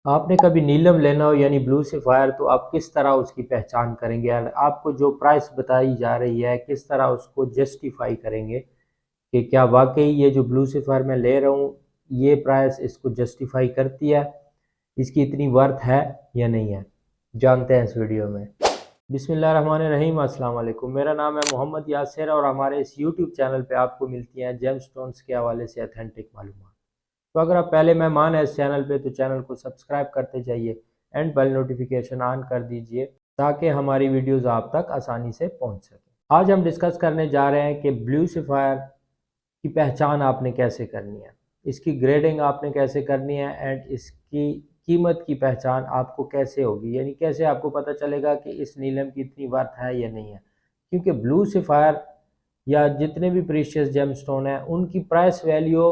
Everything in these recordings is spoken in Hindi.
आपने कभी नीलम लेना हो यानी ब्लू सफ़ायर तो आप किस तरह उसकी पहचान करेंगे और आपको जो प्राइस बताई जा रही है किस तरह उसको जस्टिफाई करेंगे कि क्या वाकई ये जो ब्लू सफ़ायर मैं ले रहा हूँ ये प्राइस इसको जस्टिफाई करती है, इसकी इतनी वर्थ है या नहीं है। जानते हैं इस वीडियो में। बिस्मिल्लाहिर्रहमानिर्रहीम, अस्सलाम वालेकुम। मेरा नाम है मोहम्मद यासिर और हमारे इस यूट्यूब चैनल पे आपको मिलती हैं जेमस्टोन्स के हवाले से अथेंटिक मालूमात। तो अगर आप पहले मेहमान हैं इस चैनल पे तो चैनल को सब्सक्राइब करते जाइए एंड बेल नोटिफिकेशन ऑन कर दीजिए ताकि हमारी वीडियोस आप तक आसानी से पहुंच सके। आज हम डिस्कस करने जा रहे हैं कि ब्लू सफ़ायर की पहचान आपने कैसे करनी है, इसकी ग्रेडिंग आपने कैसे करनी है एंड इसकी कीमत की पहचान आपको कैसे होगी, यानी कैसे आपको पता चलेगा कि इस नीलम की इतनी वर्थ है या नहीं है। क्योंकि ब्लू सफ़ायर या जितने भी प्रीशियस जेमस्टोन हैं उनकी प्राइस वैल्यू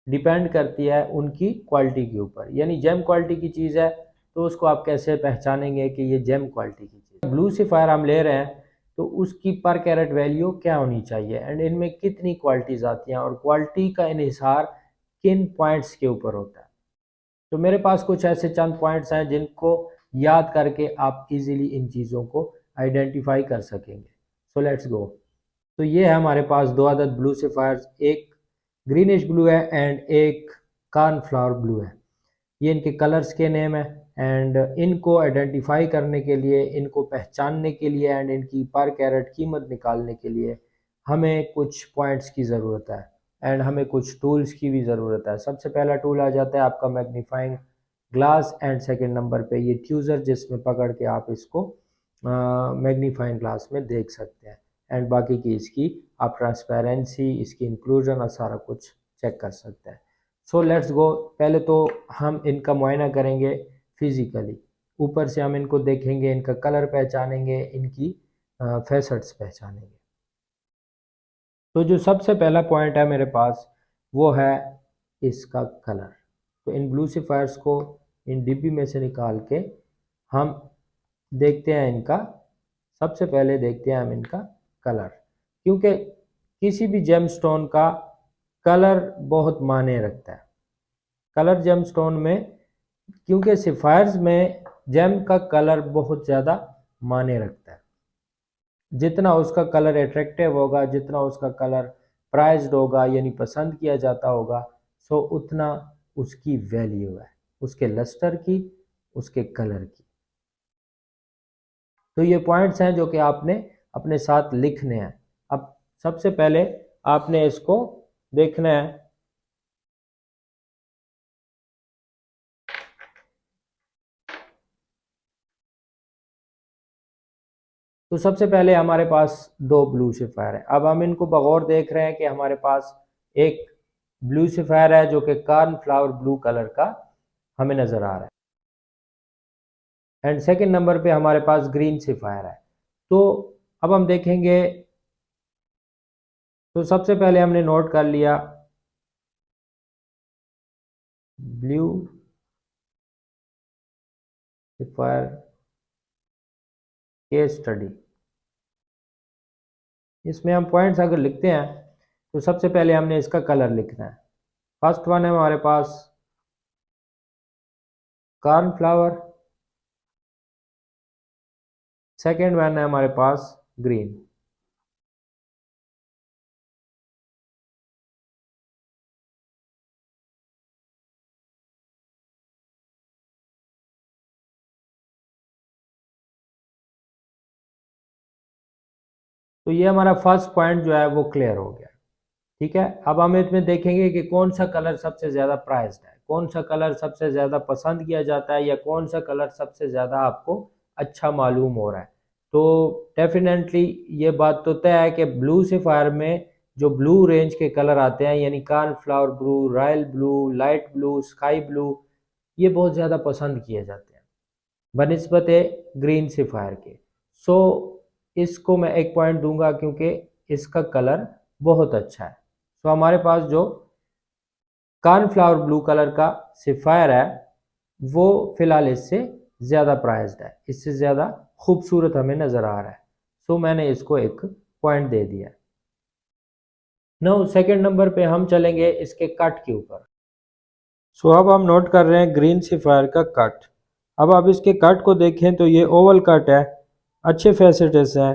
डिपेंड करती है उनकी क्वालिटी के ऊपर, यानी जेम क्वालिटी की चीज़ है तो उसको आप कैसे पहचानेंगे कि ये जेम क्वालिटी की चीज़ है। ब्लू सफ़ायर हम ले रहे हैं तो उसकी पर कैरेट वैल्यू क्या होनी चाहिए एंड इनमें कितनी क्वालिटीज़ आती हैं और क्वालिटी का इन्हिसार किन पॉइंट्स के ऊपर होता है। तो मेरे पास कुछ ऐसे चंद पॉइंट्स हैं जिनको याद करके आप इजीली इन चीज़ों को आइडेंटिफाई कर सकेंगे। So let's go. तो ये है हमारे पास दो अदद ब्लू सफ़ायर्स, एक ग्रीनिश ब्लू है एंड एक कॉर्नफ्लावर ब्लू है। ये इनके कलर्स के नेम है एंड इनको आइडेंटिफाई करने के लिए, इनको पहचानने के लिए एंड इनकी पर कैरेट कीमत निकालने के लिए हमें कुछ पॉइंट्स की ज़रूरत है एंड हमें कुछ टूल्स की भी ज़रूरत है। सबसे पहला टूल आ जाता है आपका magnifying glass and second number पे ये ट्यूज़र जिसमें पकड़ के आप इसको मैग्नीफाइंग ग्लास में देख सकते हैं एंड बाकी की इसकी आप ट्रांसपेरेंसी, इसकी इंक्लूजन और सारा कुछ चेक कर सकते हैं। So let's go. पहले तो हम इनका मुआयना करेंगे फिज़िकली। ऊपर से हम इनको देखेंगे, इनका कलर पहचानेंगे, इनकी फैसेट्स पहचानेंगे। तो जो सबसे पहला पॉइंट है मेरे पास वो है इसका कलर। तो इन ब्लू सफ़ायर्स को इन डिब्बी में से निकाल के हम देखते हैं इनका, सबसे पहले देखते हैं हम इनका कलर, क्योंकि किसी भी जेमस्टोन का कलर बहुत मायने रखता है। कलर जेमस्टोन में, क्योंकि सफ़ायर्स में जेम का कलर बहुत ज़्यादा मायने रखता है। जितना उसका कलर अट्रैक्टिव होगा, जितना उसका कलर प्राइज्ड होगा यानी पसंद किया जाता होगा, सो उतना उसकी वैल्यू है, उसके लस्टर की, उसके कलर की। तो ये पॉइंट्स हैं जो कि आपने अपने साथ लिखने हैं। अब सबसे पहले आपने इसको देखना है। तो सबसे पहले हमारे पास दो ब्लू सफ़ायर है। अब हम इनको बगौर देख रहे हैं कि हमारे पास एक ब्लू सफ़ायर है जो कि कॉर्नफ्लावर ब्लू कलर का हमें नज़र आ रहा है एंड सेकंड नंबर पे हमारे पास ग्रीन सफ़ायर है। तो अब हम देखेंगे। तो सबसे पहले हमने नोट कर लिया ब्लू सफ़ायर केस स्टडी। इसमें हम पॉइंट्स अगर लिखते हैं तो सबसे पहले हमने इसका कलर लिखना है। फर्स्ट वन है हमारे पास कॉर्नफ्लावर, सेकेंड वन है हमारे पास ग्रीन। तो ये हमारा फर्स्ट पॉइंट जो है वो क्लियर हो गया। ठीक है, अब हम इसमें देखेंगे कि कौन सा कलर सबसे ज़्यादा प्राइस्ड है, कौन सा कलर सबसे ज़्यादा पसंद किया जाता है या कौन सा कलर सबसे ज़्यादा आपको अच्छा मालूम हो रहा है। तो डेफिनेटली ये बात तो तय है कि ब्लू सफ़ायर में जो ब्लू रेंज के कलर आते हैं यानी cornflour blue, royal blue, light blue, sky blue, ये बहुत ज़्यादा पसंद किए जाते हैं बनिस्बत ग्रीन सफ़ायर के। सो इसको मैं एक पॉइंट दूंगा क्योंकि इसका कलर बहुत अच्छा है। सो हमारे पास जो कॉर्नफ्लावर ब्लू कलर का सफ़ायर है वो फ़िलहाल इससे ज़्यादा प्राइस्ड है, इससे ज़्यादा खूबसूरत हमें नज़र आ रहा है। सो मैंने इसको एक पॉइंट दे दिया। नो सेकंड नंबर पे हम चलेंगे इसके कट के ऊपर। सो अब हम नोट कर रहे हैं ग्रीन सफ़ायर का कट। अब आप इसके कट को देखें तो ये ओवल कट है, अच्छे फैसेट्स हैं,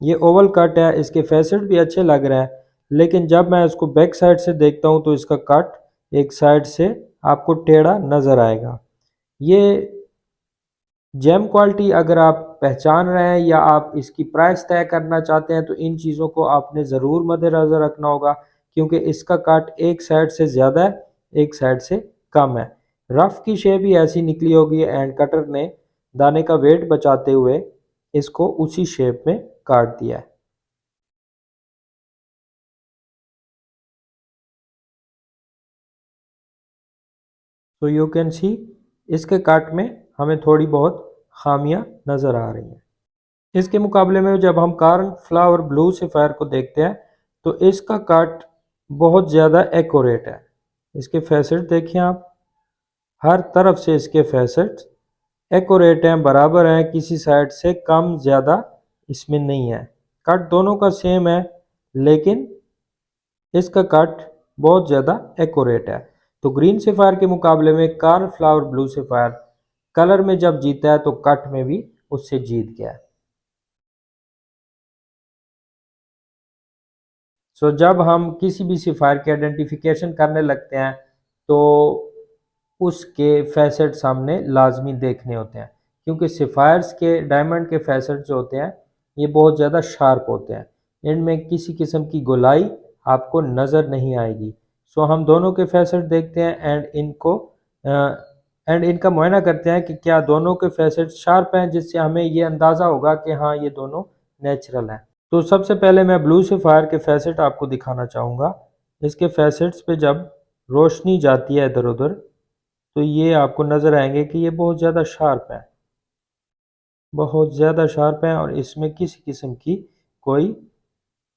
ये ओवल कट है, इसके फैसेट भी अच्छे लग रहे हैं। लेकिन जब मैं इसको बैक साइड से देखता हूँ तो इसका कट एक साइड से आपको टेढ़ा नज़र आएगा। ये जेम क्वालिटी अगर आप पहचान रहे हैं या आप इसकी प्राइस तय करना चाहते हैं तो इन चीज़ों को आपने ज़रूर मद्देनज़र रखना होगा, क्योंकि इसका कट एक साइड से ज़्यादा है, एक साइड से कम है। रफ़ की शेप ही ऐसी निकली होगी एंड कटर ने दाने का वेट बचाते हुए इसको उसी शेप में काट दिया है। तो यू कैन सी इसके कट में हमें थोड़ी बहुत खामियां नज़र आ रही हैं। इसके मुकाबले में जब हम कार्न फ्लावर ब्लू सफ़ायर को देखते हैं तो इसका कट बहुत ज़्यादा एक्यूरेट है। इसके फैसेट देखिए आप, हर तरफ से इसके फैसेट एक्यूरेट हैं, बराबर हैं, किसी साइड से कम ज़्यादा इसमें नहीं है। कट दोनों का सेम है लेकिन इसका कट बहुत ज़्यादा एक्यूरेट है। तो ग्रीन सफ़ायर के मुकाबले में corn flower blue sapphire colour में जब जीता है तो कट में भी उससे जीत गया है। जब हम किसी भी सफ़ायर की आइडेंटिफिकेशन करने लगते हैं तो उसके फैसेट सामने लाजमी देखने होते हैं, क्योंकि सफ़ायर्स के डायमंड के फैसेट जो होते हैं ये बहुत ज़्यादा शार्प होते हैं, इनमें किसी किस्म की गोलाई आपको नज़र नहीं आएगी। हम दोनों के फैसेट देखते हैं एंड इनका मुआयना करते हैं कि क्या दोनों के फैसेट शार्प हैं, जिससे हमें ये अंदाज़ा होगा कि हाँ ये दोनों नेचुरल हैं। तो सबसे पहले मैं ब्लू सफ़ायर के फैसेट आपको दिखाना चाहूँगा। इसके फैसेट्स पे जब रोशनी जाती है इधर उधर तो ये आपको नज़र आएंगे कि ये बहुत ज़्यादा शार्प है, बहुत ज़्यादा शार्प है और इसमें किसी किस्म की कोई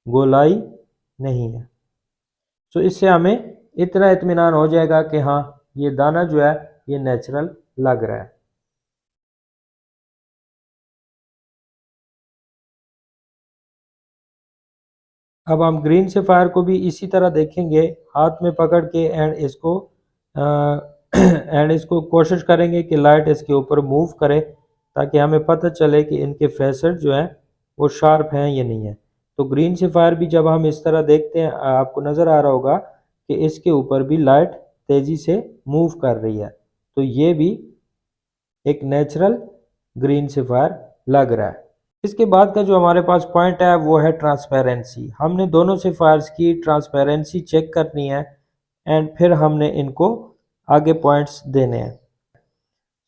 गोलाई नहीं है। इससे हमें इतना इत्मीनान हो जाएगा कि हाँ ये दाना जो है ये नेचुरल लग रहा है। अब हम ग्रीन सफ़ायर को भी इसी तरह देखेंगे, हाथ में पकड़ के एंड इसको कोशिश करेंगे कि लाइट इसके ऊपर मूव करे ताकि हमें पता चले कि इनके फैसेट जो हैं वो शार्प हैं या नहीं है। तो ग्रीन सफ़ायर भी जब हम इस तरह देखते हैं आपको नज़र आ रहा होगा कि इसके ऊपर भी लाइट तेज़ी से मूव कर रही है, तो ये भी एक नेचुरल ग्रीन सफ़ायर लग रहा है। इसके बाद का जो हमारे पास पॉइंट है वो है ट्रांसपेरेंसी। हमने दोनों सफ़ायर्स की ट्रांसपेरेंसी चेक करनी है एंड फिर हमने इनको आगे पॉइंट्स देने हैं।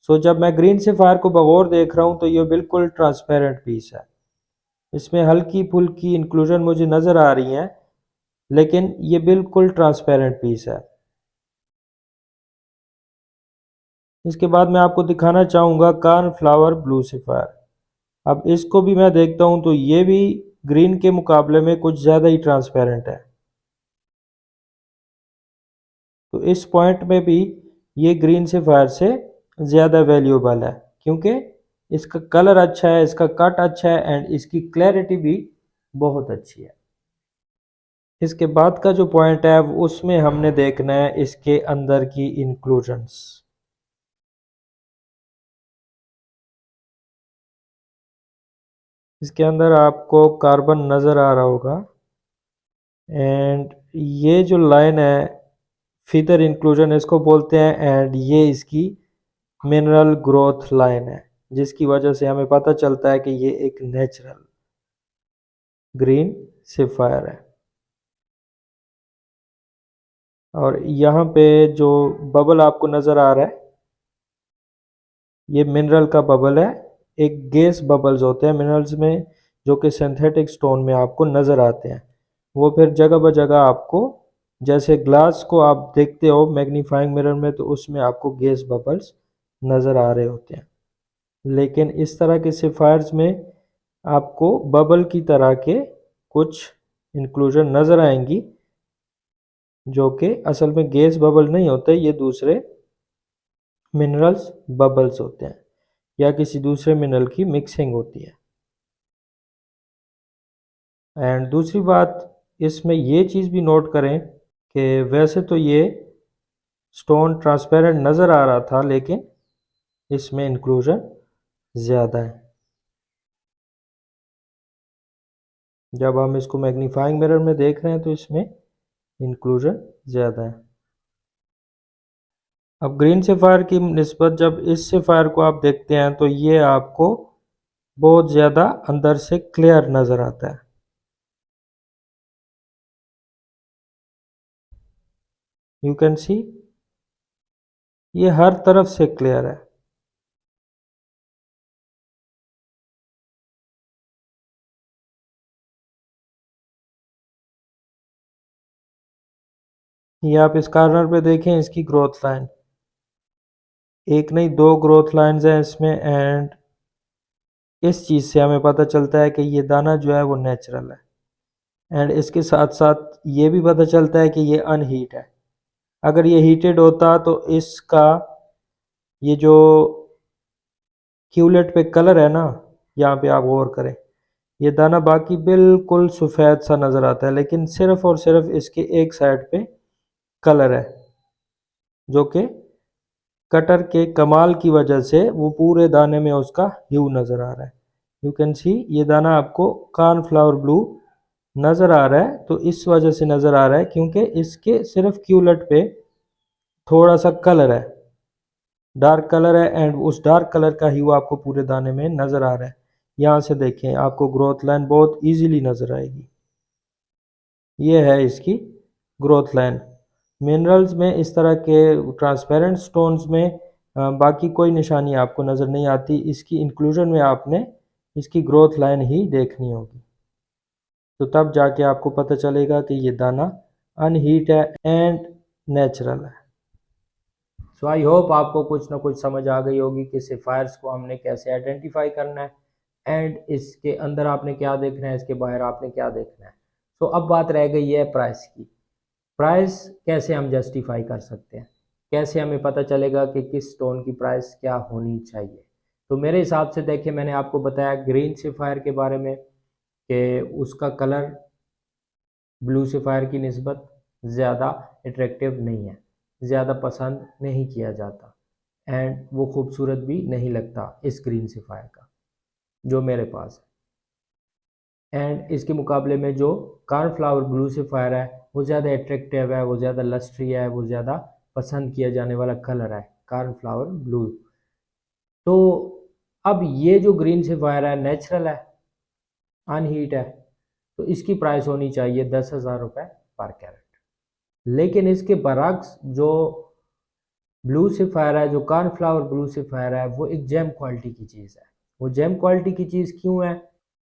जब मैं ग्रीन सफ़ायर को बगौर देख रहा हूँ तो ये बिल्कुल ट्रांसपेरेंट पीस है, इसमें हल्की फुल्की इंक्लूजन मुझे नज़र आ रही हैं लेकिन ये बिल्कुल ट्रांसपेरेंट पीस है। इसके बाद मैं आपको दिखाना चाहूँगा कार्न फ्लावर ब्लू सफ़ायर। अब इसको भी मैं देखता हूँ तो ये भी ग्रीन के मुकाबले में कुछ ज़्यादा ही ट्रांसपेरेंट है। तो इस पॉइंट में भी ये ग्रीन सफ़ायर से ज़्यादा वैल्यूएबल है, क्योंकि इसका कलर अच्छा है, इसका कट अच्छा है एंड इसकी क्लैरिटी भी बहुत अच्छी है। इसके बाद का जो पॉइंट है उसमें हमने देखना है इसके अंदर की इंक्लूजन्स। इसके अंदर आपको कार्बन नज़र आ रहा होगा एंड ये जो लाइन है फीदर इंक्लूजन इसको बोलते हैं एंड ये इसकी मिनरल ग्रोथ लाइन है, जिसकी वजह से हमें पता चलता है कि ये एक नेचुरल ग्रीन सफ़ायर है। और यहाँ पे जो बबल आपको नज़र आ रहा है ये मिनरल का बबल है। एक गैस बबल्स होते हैं मिनरल्स में जो कि सिंथेटिक स्टोन में आपको नज़र आते हैं, वो फिर जगह ब जगह आपको, जैसे ग्लास को आप देखते हो मैग्नीफाइंग मिरर में तो उसमें आपको गैस बबल्स नज़र आ रहे होते हैं, लेकिन इस तरह के सफ़ायर्स में आपको बबल की तरह के कुछ इंक्लूजन नज़र आएंगी जो कि असल में गैस बबल नहीं होते, ये दूसरे मिनरल्स बबल्स होते हैं या किसी दूसरे मिनरल की मिक्सिंग होती है। एंड दूसरी बात इसमें ये चीज़ भी नोट करें कि वैसे तो ये स्टोन ट्रांसपेरेंट नज़र आ रहा था, लेकिन इसमें इंक्लूजन ज़्यादा है। जब हम इसको मैग्नीफाइंग मिरर में देख रहे हैं तो इसमें इंक्लूजन ज़्यादा है। अब ग्रीन सेफायर की निस्बत जब इस सेफायर को आप देखते हैं तो ये आपको बहुत ज़्यादा अंदर से क्लियर नज़र आता है। यू कैन सी ये हर तरफ से क्लियर है। ये आप इस कॉर्नर पे देखें, इसकी ग्रोथ लाइन, एक नहीं दो ग्रोथ लाइंस हैं इसमें। एंड इस चीज़ से हमें पता चलता है कि ये दाना जो है वो नेचुरल है। एंड इसके साथ साथ ये भी पता चलता है कि ये अनहीट है। अगर ये हीटेड होता तो इसका ये जो क्यूलेट पे कलर है ना, यहाँ पे आप गौर करें, ये दाना बाकी बिल्कुल सफ़ेद सा नज़र आता है, लेकिन सिर्फ और सिर्फ इसके एक साइड पे कलर है, जो कि कटर के कमाल की वजह से वो पूरे दाने में उसका ह्यू नज़र आ रहा है। यू कैन सी ये दाना आपको कॉर्नफ्लावर ब्लू नज़र आ रहा है, तो इस वजह से नज़र आ रहा है क्योंकि इसके सिर्फ क्यूलेट पे थोड़ा सा कलर है, डार्क कलर है। एंड उस डार्क कलर का ह्यू आपको पूरे दाने में नज़र आ रहा है। यहाँ से देखें, आपको ग्रोथ लाइन बहुत इजीली नज़र आएगी। ये है इसकी ग्रोथ लाइन। मिनरल्स में इस तरह के ट्रांसपेरेंट स्टोन्स में बाकी कोई निशानी आपको नज़र नहीं आती। इसकी इंक्लूजन में आपने इसकी ग्रोथ लाइन ही देखनी होगी, तो तब जाके आपको पता चलेगा कि ये दाना अनहीट है एंड नेचुरल है। सो आई होप आपको कुछ ना कुछ समझ आ गई होगी कि सेफायर्स को हमने कैसे आइडेंटिफाई करना है एंड इसके अंदर आपने क्या देखना है, इसके बाहर आपने क्या देखना है। तो अब बात रह गई है प्राइस की। प्राइस कैसे हम जस्टिफाई कर सकते हैं, कैसे हमें पता चलेगा कि किस स्टोन की प्राइस क्या होनी चाहिए। तो मेरे हिसाब से देखिए, मैंने आपको बताया ग्रीन सेफायर के बारे में कि उसका कलर ब्लू सेफायर की निस्बत ज़्यादा अट्रैक्टिव नहीं है, ज़्यादा पसंद नहीं किया जाता एंड वो खूबसूरत भी नहीं लगता इस ग्रीन सेफायर का जो मेरे पास है। एंड इसके मुकाबले में जो कॉर्नफ्लावर ब्लू सेफायर है वो ज़्यादा अट्रैक्टिव है, वो ज़्यादा लस्ट्री है, वो ज़्यादा पसंद किया जाने वाला कलर है कॉर्नफ्लावर ब्लू। तो अब ये जो ग्रीन सेफायर है नेचुरल है, अनहीट है, तो इसकी प्राइस होनी चाहिए 10,000 रुपये पर कैरेट। लेकिन इसके बरक्स जो ब्लू सेफायर है, जो कॉर्नफ्लावर ब्लू सेफायर है, वो एक जेम क्वालिटी की चीज़ है। वो जेम क्वालिटी की चीज़ क्यों है?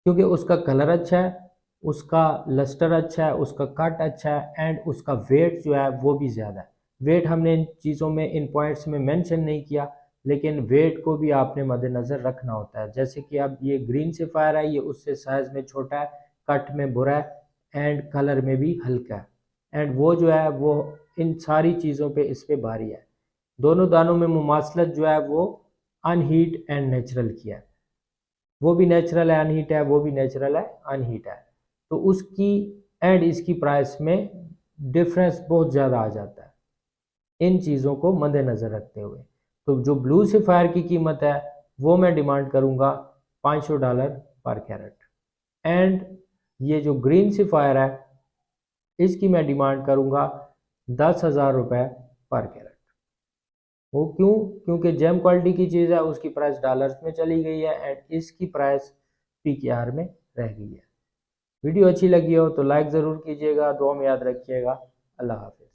क्योंकि उसका कलर अच्छा है, उसका लस्टर अच्छा है, उसका कट अच्छा है एंड उसका वेट जो है वो भी ज़्यादा है। वेट हमने इन चीज़ों में, इन पॉइंट्स में मेंशन नहीं किया, लेकिन वेट को भी आपने मद्देनज़र रखना होता है। जैसे कि अब ये ग्रीन सेफायर है, ये उससे साइज़ में छोटा है, कट में बुरा है एंड कलर में भी हल्का है एंड वो जो है वो इन सारी चीज़ों पे इस पे भारी है। दोनों दानों में मुमासलत जो है वो अनहीट एंड नेचुरल की है। वो भी नेचुरल है अनहीट है, वो भी नेचुरल है अनहीट है, तो उसकी एंड इसकी प्राइस में डिफरेंस बहुत ज़्यादा आ जाता है इन चीज़ों को मद्देनज़र रखते हुए। तो जो ब्लू सेफायर की कीमत है वो मैं डिमांड करूँगा $500 पर कैरेट एंड ये जो ग्रीन सेफायर है इसकी मैं डिमांड करूँगा 10,000 रुपये पर कैरेट। वो क्यों? क्योंकि जेम क्वालिटी की चीज़ है, उसकी प्राइस डॉलर्स में चली गई है एंड इसकी प्राइस PKR में रह गई है। वीडियो अच्छी लगी हो तो लाइक ज़रूर कीजिएगा, दुआ में याद रखिएगा। अल्लाह हाफ़िज़।